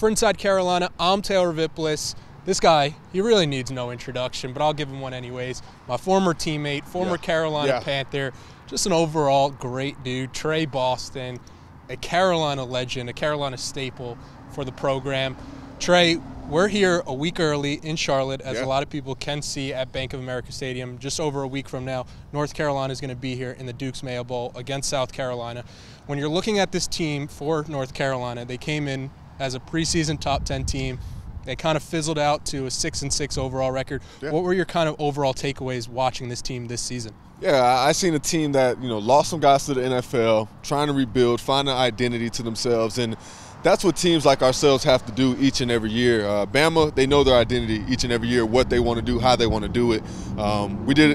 For Inside Carolina, I'm Taylor Vippolis. This guy, he really needs no introduction, but I'll give him one anyways. My former teammate, former Carolina Panther, just an overall great dude. Tre Boston, a Carolina legend, a Carolina staple for the program. Trey, we're here a week early in Charlotte, as a lot of people can see at Bank of America Stadium. Just over a week from now, North Carolina is going to be here in the Duke's Mayo Bowl against South Carolina. When you're looking at this team for North Carolina, they came in as a preseason top 10 team. They kind of fizzled out to a 6-6 overall record. What were your kind of overall takeaways watching this team this season? I seen a team that, lost some guys to the NFL, trying to rebuild, find an identity to themselves, and that's what teams like ourselves have to do each and every year. Bama, they know their identity each and every year, what they want to do, how they want to do it.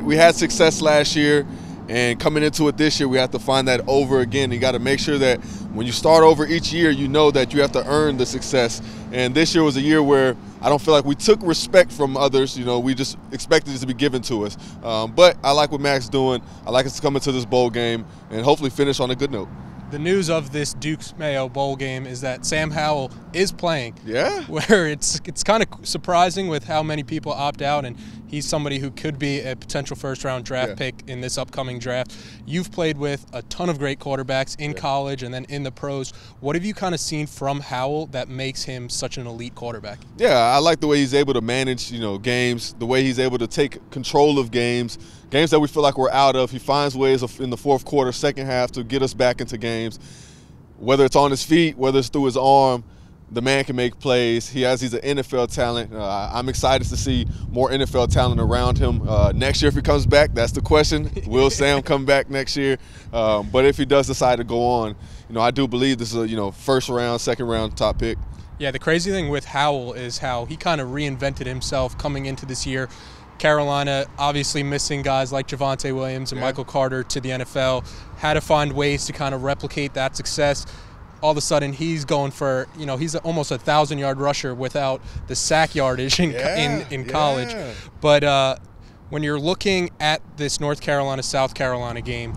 We had success last year, and coming into it this year, we have to find that over again. You got to make sure that when you start over each year, you know that you have to earn the success. And this year was a year where I don't feel like we took respect from others. We just expected it to be given to us. But I like what Mac's doing. I like us to come into this bowl game and hopefully finish on a good note. The news of this Duke's Mayo Bowl game is that Sam Howell is playing. Where it's kind of surprising with how many people opt out, and he's somebody who could be a potential first-round draft pick in this upcoming draft. You've played with a ton of great quarterbacks in college and then in the pros. What have you kind of seen from Howell that makes him such an elite quarterback? I like the way he's able to manage, games, the way he's able to take control of games that we feel like we're out of. He finds ways in the fourth quarter, second half to get us back into games. Whether it's on his feet, whether it's through his arm, the man can make plays. He's an NFL talent. I'm excited to see more NFL talent around him. Next year, if he comes back, that's the question. Will Sam come back next year? But if he does decide to go on, I do believe this is a first round, second round top pick. Yeah, the crazy thing with Howell is how he kind of reinvented himself coming into this year. Carolina obviously missing guys like Javonte Williams and Michael Carter to the NFL, had to find ways to kind of replicate that success. All of a sudden, he's going for, he's almost a 1,000-yard rusher without the sack yardage in college. But when you're looking at this North Carolina-South Carolina game,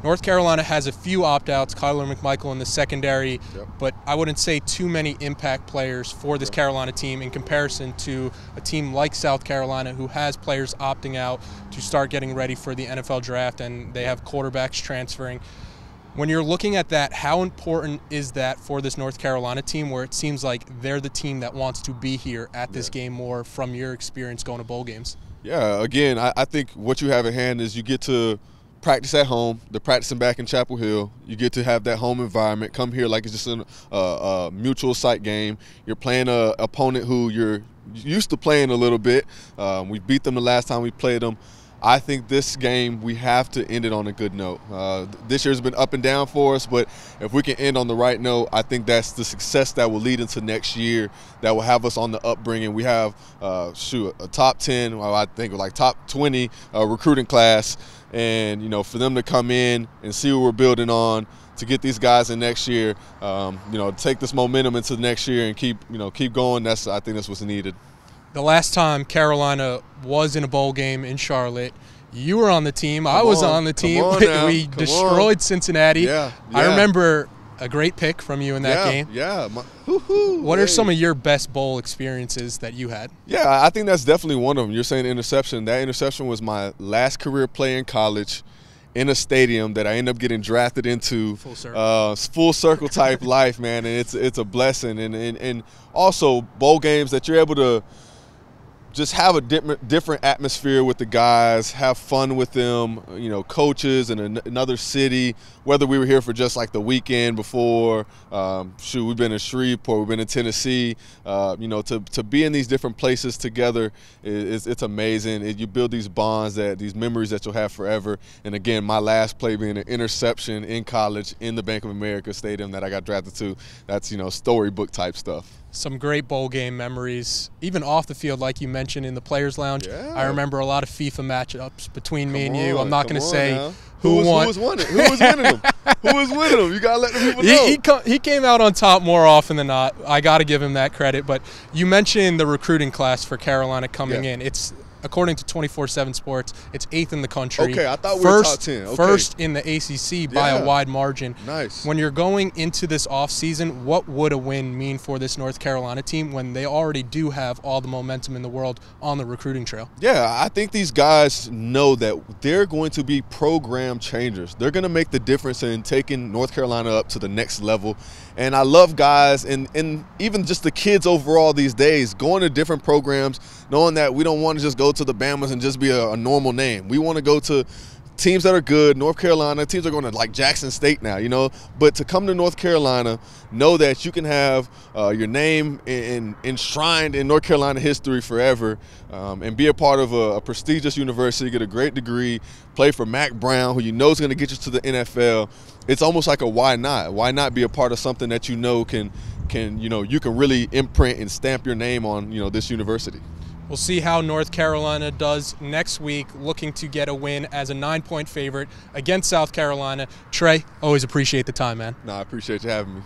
North Carolina has a few opt-outs, Kyler McMichael in the secondary, but I wouldn't say too many impact players for this Carolina team in comparison to a team like South Carolina who has players opting out to start getting ready for the NFL draft, and they have quarterbacks transferring. When you're looking at that, how important is that for this North Carolina team where it seems like they're the team that wants to be here at this game more from your experience going to bowl games? Again, I think what you have at hand is you get to practice at home. They're practicing back in Chapel Hill. You get to have that home environment. Come here like it's just a mutual site game. You're playing an opponent who you're used to playing a little bit. We beat them the last time we played them. I think this game, we have to end it on a good note. This year's been up and down for us, but if we can end on the right note, I think that's the success that will lead into next year, that will have us on the upbringing. We have, a top 10, I think like top 20 recruiting class, and, for them to come in and see what we're building on, to get these guys in next year, take this momentum into next year and keep going, I think that's what's needed. The last time Carolina was in a bowl game in Charlotte, you were on the team. I was on the team. We destroyed Cincinnati. I remember a great pick from you in that game. What are some of your best bowl experiences that you had? I think that's definitely one of them. You're saying interception. That interception was my last career play in college in a stadium that I ended up getting drafted into. Full circle type life, man, and it's a blessing. And also bowl games that you're able to just have a different atmosphere with the guys, have fun with them, coaches in another city, whether we were here for just like the weekend before, we've been in Shreveport, we've been in Tennessee, to be in these different places together, it's amazing. You build these bonds, these memories that you'll have forever. And again, my last play being an interception in college in the Bank of America Stadium that I got drafted to, that's, storybook type stuff. Some great bowl game memories, even off the field, like you mentioned in the Players Lounge. I remember a lot of FIFA matchups between me and you. I'm not going to say who won. Who was winning? Who was winning them? Who was winning them? You got to let the people know. He came out on top more often than not. I got to give him that credit. But you mentioned the recruiting class for Carolina coming in. It's according to 24/7 Sports, it's 8th in the country. Okay, I thought we were top 10. Okay. First in the ACC by a wide margin. Nice. When you're going into this offseason, what would a win mean for this North Carolina team when they already do have all the momentum in the world on the recruiting trail? Yeah, I think these guys know that they're going to be program changers. They're going to make the difference in taking North Carolina up to the next level. And I love guys and even just the kids overall these days going to different programs, knowing that we don't want to just go to the Bamas and just be a normal name. We want to go to teams that are good. North Carolina teams are going to like Jackson State now, you know. But to come to North Carolina, know that you can have your name enshrined in North Carolina history forever, and be a part of a prestigious university, get a great degree, play for Mac Brown, who you know is going to get you to the NFL. It's almost like a why not? Why not be a part of something that you know can you can really imprint and stamp your name on this university. We'll see how North Carolina does next week, looking to get a win as a 9-point favorite against South Carolina. Trey, always appreciate the time, man. No, I appreciate you having me.